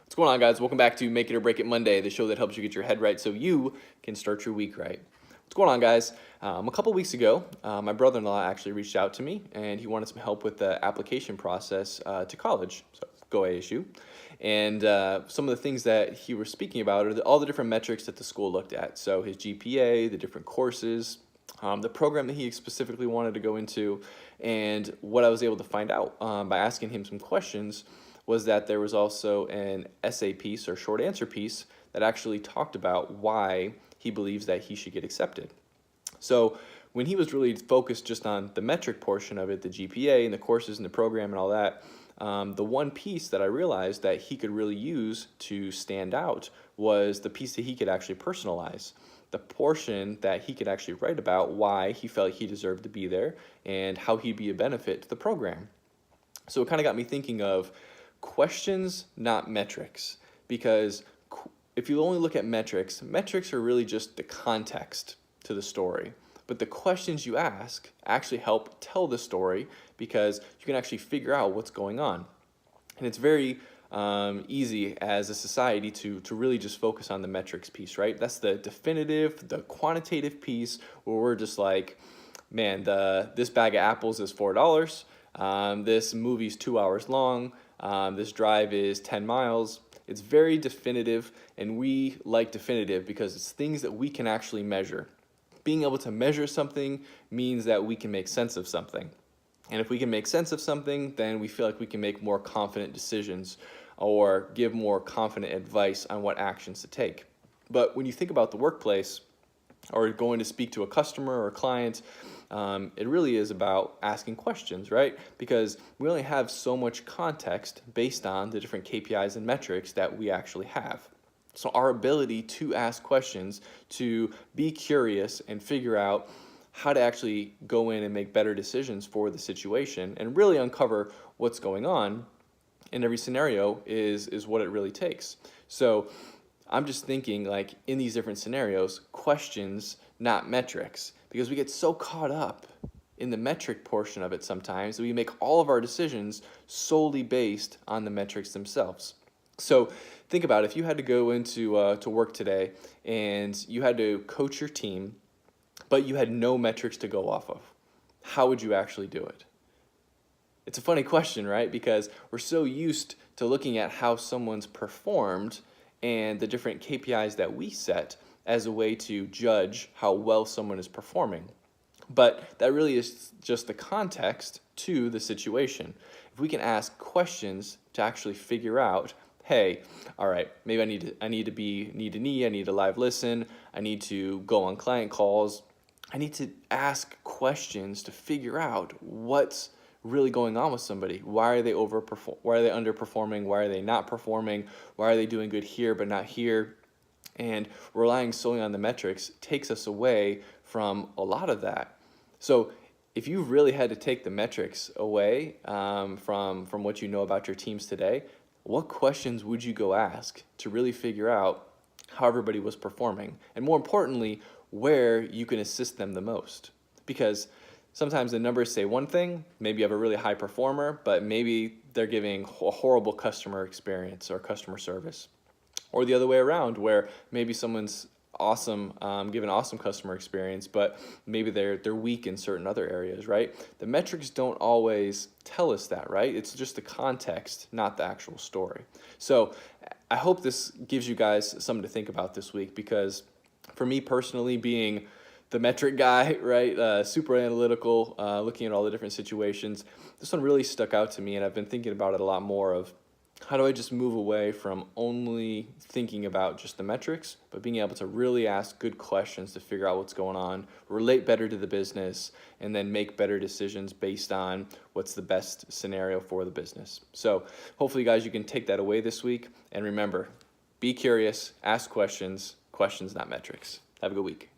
What's going on, guys? Welcome back to Make It or Break It Monday, the show that helps you get your head right so you can start your week right. What's going on, guys? A couple weeks ago, my brother-in-law actually reached out to me, and he wanted some help with the application process to college, so go ASU. And some of the things that he was speaking about are all the different metrics that the school looked at. So his GPA, the different courses, the program that he specifically wanted to go into, and what I was able to find out by asking him some questions was that there was also an essay piece or short answer piece that actually talked about why he believes that he should get accepted. So when he was really focused just on the metric portion of it, the GPA and the courses and the program and all that, the one piece that I realized that he could really use to stand out was the piece that he could actually personalize. The portion that he could actually write about why he felt he deserved to be there and how he'd be a benefit to the program. So it kind of got me thinking of questions, not metrics, because if you only look at metrics, metrics are really just the context to the story. But the questions you ask actually help tell the story because you can actually figure out what's going on. And it's very easy as a society to really just focus on the metrics piece, right? That's the definitive, the quantitative piece where we're just like, man, this bag of apples is $4. This movie's 2 hours long. This drive is 10 miles. It's very definitive, and we like definitive because it's things that we can actually measure. Being able to measure something means that we can make sense of something. And if we can make sense of something, then we feel like we can make more confident decisions or give more confident advice on what actions to take. But when you think about the workplace or going to speak to a customer or a client, it really is about asking questions, right? Because we only have so much context based on the different KPIs and metrics that we actually have. So our ability to ask questions, to be curious and figure out how to actually go in and make better decisions for the situation and really uncover what's going on in every scenario is what it really takes. So I'm just thinking, like, in these different scenarios, questions, not metrics, because we get so caught up in the metric portion of it sometimes that we make all of our decisions solely based on the metrics themselves. So think about if you had to go into to work today and you had to coach your team, but you had no metrics to go off of. How would you actually do it? It's a funny question, right? Because we're so used to looking at how someone's performed and the different KPIs that we set as a way to judge how well someone is performing. But that really is just the context to the situation. If we can ask questions to actually figure out, hey, all right, maybe I need to be knee to knee, I need to live listen, I need to go on client calls, I need to ask questions to figure out what's really going on with somebody. Why are they why are they underperforming? Why are they not performing? Why are they doing good here but not here? And relying solely on the metrics takes us away from a lot of that. So if you really had to take the metrics away from what you know about your teams today, what questions would you go ask to really figure out how everybody was performing? And more importantly, where you can assist them the most? Because sometimes the numbers say one thing, maybe you have a really high performer, but maybe they're giving a horrible customer experience or customer service. Or the other way around, where maybe someone's awesome, giving awesome customer experience, but maybe they're weak in certain other areas, right? The metrics don't always tell us that, right? It's just the context, not the actual story. So I hope this gives you guys something to think about this week, because for me personally, being the metric guy, right, super analytical, looking at all the different situations, this one really stuck out to me, and I've been thinking about it a lot more of how do I just move away from only thinking about just the metrics, but being able to really ask good questions to figure out what's going on, relate better to the business, and then make better decisions based on what's the best scenario for the business. So hopefully, guys, you can take that away this week. And remember, be curious, ask questions, questions, not metrics. Have a good week.